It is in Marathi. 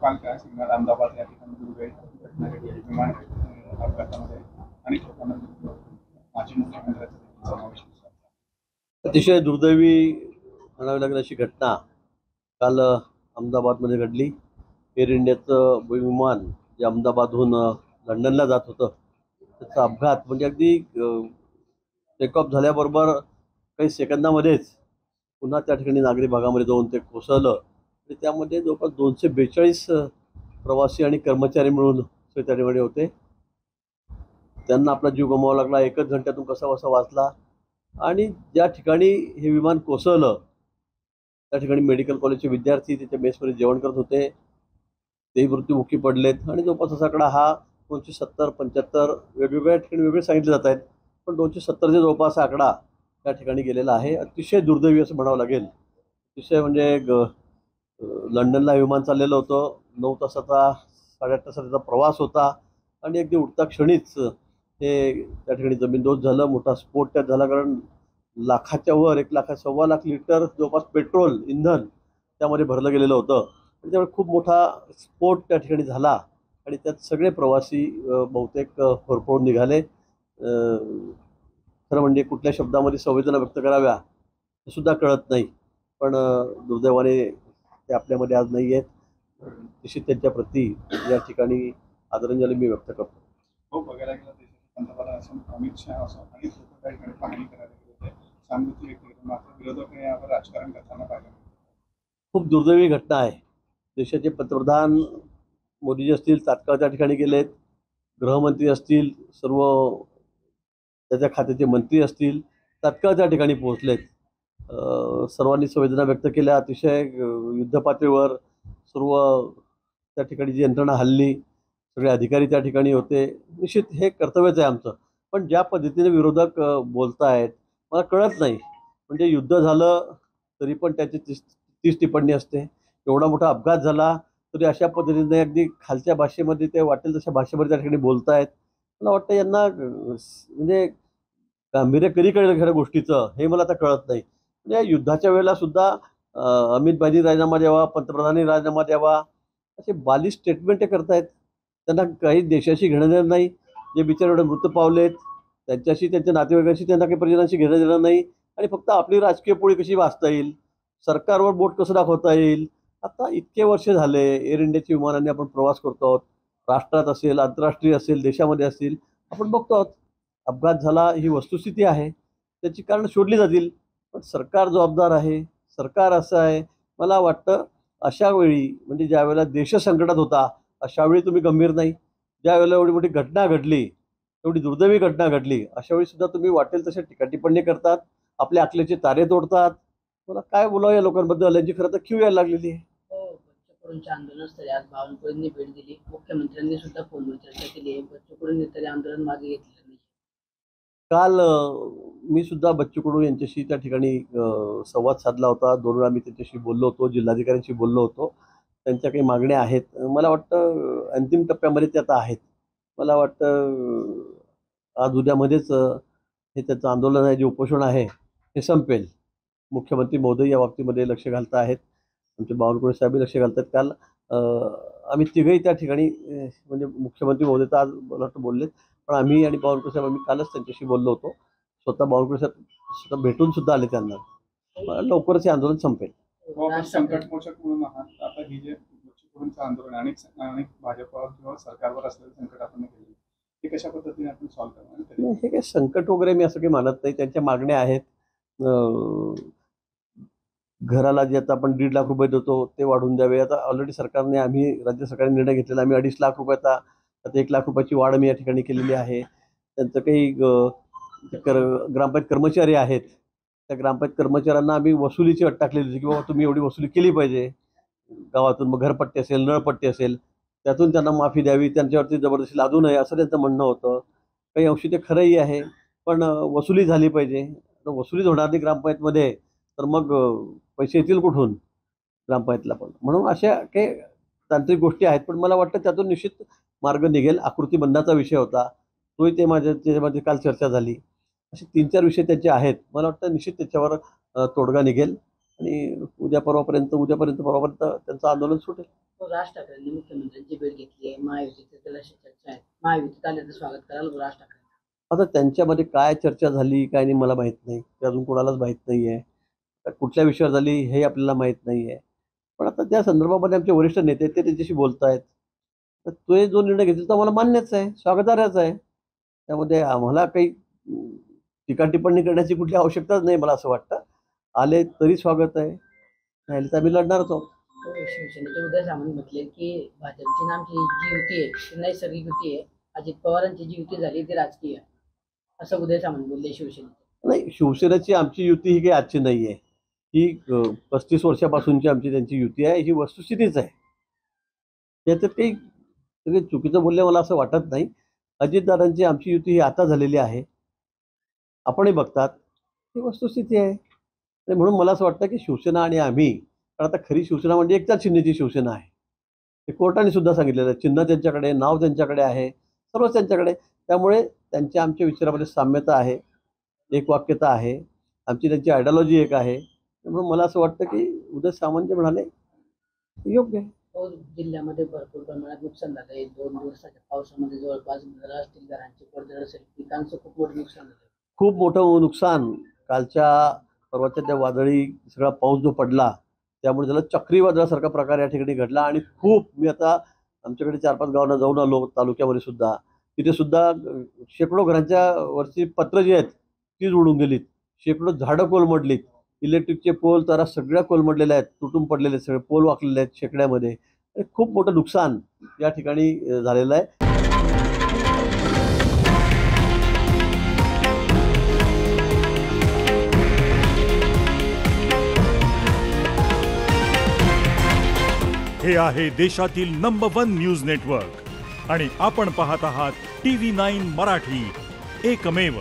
काल काय सांगणार अहमदाबाद या ठिकाणी दुर्दैवी घटना घडली विमान अपघातामध्ये अनेक लोकांना माजी मुख्यमंत्र्यांचा समावेश दिसला। अतिशय दुर्दैवी म्हणावी लागेल अशी घटना काल अहमदाबादमध्ये घडली। एअर इंडियाचं विमान जे अहमदाबादहून लंडनला जात होतं त्याचा अपघात म्हणजे अगदी टेकऑफ झाल्याबरोबर काही सेकंदामध्येच पुन्हा त्या ठिकाणी नागरी भागामध्ये जाऊन ते कोसळलं आणि त्यामध्ये जवळपास 242 प्रवासी आणि कर्मचारी मिळून त्या ठिकाणी होते। त्यांना आपला जीव गमवावा लागला, एकच घंट्यातून कसा वाचला। आणि ज्या ठिकाणी हे विमान कोसळलं त्या ठिकाणी मेडिकल कॉलेजचे विद्यार्थी त्याच्या मेसमध्ये जेवण करत होते, तेही मृत्युमुखी पडलेत। आणि जवळपास असा आकडा हा 270-75 वेगवेगळ्या ठिकाणी वेगळे सांगितले जात आहेत, पण 270च्या जवळपास आकडा त्या ठिकाणी गेलेला आहे। अतिशय दुर्दैवी असं म्हणावं लागेल। अतिशय म्हणजे लंडनला विमान चाललेलं होतं, 9 तासाचा 8.5 तासाचा प्रवास होता आणि अगदी उठता क्षणीच हे त्या ठिकाणी जमीनदोस्त झालं। मोठा स्फोट त्यात झाला, कारण लाखाच्या वर 1 लाख 1.25 लाख लिटर जवळपास पेट्रोल इंधन त्यामध्ये भरलं गेलेलं होतं आणि त्यामुळे खूप मोठा स्फोट त्या ठिकाणी झाला आणि त्यात सगळे प्रवासी बहुतेक होरपळून निघाले। खरं म्हणजे कुठल्या शब्दामध्ये संवेदना व्यक्त कराव्या हे सुद्धा कळत नाही, पण दुर्दैवाने ते आपल्यामध्ये आज नाही आहेत। निश्चित त्यांच्या प्रती या ठिकाणी आदरांजली मी व्यक्त करतो। हो, बघायला गेलं देशाचे पंतप्रधान असं अमित शहा असं अनेक लोक त्या ठिकाणी पाहणी करायला गेले होते, सहानुभूती व्यक्त केली, मात्र विरोधकांनी यावर राजकारण करताना पाहिलं। खूप दुर्दैवी घटना आहे। देशाचे पंतप्रधान मोदीजी असतील तात्काळ त्या ठिकाणी गेलेत, गृहमंत्री असतील, सर्व त्याच्या खात्याचे मंत्री असतील तात्काळ त्या ठिकाणी पोहोचलेत। सर्वांनी संवेदना व्यक्त केल्या। अतिशय युद्धपातळीवर सर्व त्या ठिकाणी जी यंत्रणा हल्ली, सगळे अधिकारी त्या ठिकाणी होते। निश्चित हे कर्तव्यच आहे आमचं, पण ज्या पद्धतीने विरोधक बोलतायत मला कळत नाही। म्हणजे युद्ध झालं तरी पण त्याची 30 टिप्पणी असते, एवढा मोठा अपघात झाला तरी अशा पद्धतीने अगदी खालच्या भाषेमध्ये ते वाटेल तशा भाषेमध्ये त्या ठिकाणी बोलतायत। मला वाटतं यांना म्हणजे गांभीर्य कधी कळेल खऱ्या गोष्टीचं हे मला आता कळत नाही। म्हणजे युद्धाच्या वेळेला सुद्धा अमित भाईंनी राजीनामा द्यावा, पंतप्रधानांनी राजीनामा द्यावा, असे बालिश स्टेटमेंट करतायत। त्यांना काही देशाशी घेणं देणं नाही। जे बिचारे एवढे मृत पावलेत त्यांच्याशी, त्यांच्या नातेवाईकांशी त्यांना काही परिजनांशी घेणं देणं नाही आणि फक्त आपली राजकीय पोळी कशी वाचता येईल, सरकारवर बोट कसं दाखवता येईल। आता इतके वर्ष झाले एअर इंडियाच्या विमानाने आपण प्रवास करतो आहोत, राष्ट्रात असेल, आंतरराष्ट्रीय असेल, देशामध्ये असेल, आपण बघतो आहोत अपघात झाला ही वस्तुस्थिती आहे, त्याची कारण शोधली जातील, पण सरकार जबाबदार आहे। सरकार असं आहे, मला वाटतं अशा वेळी म्हणजे ज्या वेळेला देश संकटात होता अशा वेळी तुम्ही गंभीर नाही, ज्या वेळेला एवढी मोठी घटना घडली, एवढी दुर्दैवी घटना घडली, अशा वेळी सुद्धा तुम्ही वाटेल तशा टिप्पणी करतात, आपल्या अकलेचे तारे तोडतात। मला काय बोलावं या लोकांबद्दल, यांची खरं तर क्यू यायला लागलेली आहे। बच्चूकडूंच्या आंदोलनस्थळी आज बावनकुळेंनी भेट दिली, मुख्यमंत्र्यांनी सुद्धा फोनवर चर्चा केली आहे। बच्चूकडूंनी तरी आंदोलन मागे घेतलेलं नाही। काल मी सुद्धा बच्चू कडू यांच्याशी त्या ठिकाणी संवाद साधला होता। 2 वेळा मी त्यांच्याशी बोललो होतो, जिल्हाधिकाऱ्यांशी बोललो होतो। त्यांच्या काही मागण्या आहेत, मला वाटतं अंतिम टप्प्यामध्ये ते आता आहेत। मला वाटतं आज उद्यामध्येच हे त्याचं आंदोलन आहे, जे उपोषण आहे हे संपेल। मुख्यमंत्री महोदय या बाबतीमध्ये लक्ष घालत आहेत, आमचे बावनकुळे साहेब लक्ष घालतात। काल आम्ही तिघही त्या ठिकाणी म्हणजे मुख्यमंत्री महोदय तर आज मला वाटतं बोललेत, पण आम्ही आणि बावनकुळे साहेब आम्ही कालच त्यांच्याशी बोललो होतो। स्वतः बावनकुळे साहेब स्वतः भेटून सुद्धा आले त्यांना। लवकरच हे आंदोलन संपेल। संकटमोचक म्हणून आहात, आता ही जे बच्चूकडूंचं आंदोलन अनेक भाजपवर किंवा सरकारवर असलेलं संकट आपण केलं, हे कशा पद्धतीने आपण सॉल्व्ह करणार? हे काही संकट वगैरे मी असं काही मानत नाही। त्यांच्या मागण्या आहेत, घराला जे आता आपण 1.5 लाख रुपये देतो ते वाढवून द्यावे। आता ऑलरेडी सरकारने, आम्ही राज्य सरकारने निर्णय घेतलेला, आम्ही 2.5 लाख रुपयाचा आता 1 लाख रुपयाची वाढ मी या ठिकाणी केलेली आहे। त्यांचं काही ग्रामपंचायत कर्मचारी आहेत, त्या ग्रामपंचायत कर्मचाऱ्यांना आम्ही वसुलीची अट टाकलेली होती की बाबा तुम्ही एवढी वसुली केली पाहिजे गावातून, मग घरपट्टी असेल, नळपट्टी असेल, त्यातून त्यांना माफी द्यावी, त्यांच्यावरती जबरदस्ती लादू नये असं त्यांचं म्हणणं होतं। काही अंशी ते खरंही आहे, पण वसुली झाली पाहिजे। वसुलीच होणार नाही ग्रामपंचायतमध्ये तर मग पैसे येतील कुठून ग्रामपंचायतला पण, म्हणून अशा काही तांत्रिक गोष्टी आहेत, पण मला वाटतं त्यातून निश्चित मार्ग निघेल। आकृती बंधाचा विषय होता, तोही त्याच्यामध्ये काल चर्चा झाली। असे 3-4 विषय त्याचे आहेत, मला वाटतं निश्चित त्याच्यावर तोडगा निघेल आणि उद्यापर्यंत त्यांचं आंदोलन सुटेल. राज ठाकरेंनी मुख्यमंत्र्यांची भेट घेतली आहे, महायुतीची अशी चर्चा आहे. महायुतीत आल्याचं स्वागत कराल राज ठाकरे? आता त्यांच्यामध्ये काय चर्चा झाली काय नाही मला माहीत नाही, ते अजून कोणालाच माहीत नाही आहे. कुठल्या विषयावर झाली हे आपल्याला माहीत नाही आहे. पण आता त्या संदर्भामध्ये आमचे वरिष्ठ नेते ते त्यांच्याशी बोलत आहेत. तर तो जो निर्णय घेतला तो आम्हाला मान्यच आहे, स्वागतार्हच आहे. त्यामध्ये आम्हाला काही टीका टिप्पणी करण्याची कुठली आवश्यकताच नाही मला असं वाटतं. आले तरी स्वागत आहे, नाही तर आम्ही लढणारच आहोत. शिवसेनेचे उदय सामंत म्हटले की भाजपची ना आमची जी युती आहे ती नैसर्गिक युती आहे, अजित पवारांची जी युती झाली ती राजकीय आहे, असं उदय सामंत बोलले शिवसेनेचे. नाही, शिवसेनेची आमची युती ही काही आजची नाही आहे. ही 35 वर्षापासूनची आमची त्यांची युती आहे, ही वस्तुस्थितीच आहे. त्याच्यात काही सगळे चुकीचं बोलले मला असं वाटत नाही. अजितदादांची आमची युती ही आता झालेली आहे, आपणही बघतात, ही वस्तुस्थिती आहे. आणि म्हणून मला असं वाटतं की शिवसेना आणि आम्ही, कारण आता खरी शिवसेना म्हणजे एकनाथ शिंदेची शिवसेना आहे. ते कोर्टाने सुद्धा सांगितलेलं आहे, चिन्ह त्यांच्याकडे, नाव त्यांच्याकडे आहे, सर्वच त्यांच्याकडे. त्यामुळे त्यांच्या आमच्या विचारामध्ये साम्यता आहे, एकवाक्यता आहे, आमची त्यांची आयडियॉलॉजी एक आहे. त्यामुळे मला असं वाटतं की उदय सामंत जे म्हणाले ते योग्य आहे. जिल्ह्यामध्ये भरपूर प्रमाणात नुकसान झालं आहे. 2 दिवसाच्या पावसामध्ये जवळपास घरं असतील, घरांची पडझड असेल, पिकांचं खूप मोठं नुकसान झालं. खूप मोठं नुकसान. कालच्या परवाच्या त्या वादळी सगळा पाऊस जो पडला त्यामुळे त्याला चक्रीवादळासारखा प्रकार या ठिकाणी घडला. आणि खूप, मी आता आमच्याकडे 4-5 गावांना जाऊन आलो तालुक्यामध्ये सुद्धा, तिथे सुद्धा शेकडो घरांच्या वरची पत्र जी आहेत तीच उडून गेलीत, शेकडो झाडं कोलमडलीत, इलेक्ट्रिकचे पोल तारा सगळ्या कोलमडलेल्या आहेत, तुटून पडलेले सगळे पोल वाकलेले आहेत शेकड्यामध्ये. खूप मोठं नुकसान या ठिकाणी झालेलं आहे. हे आहे देशातील नंबर 1 न्यूज नेटवर्क आणि आपण पाहत आहात TV9 मराठी, एकमेव.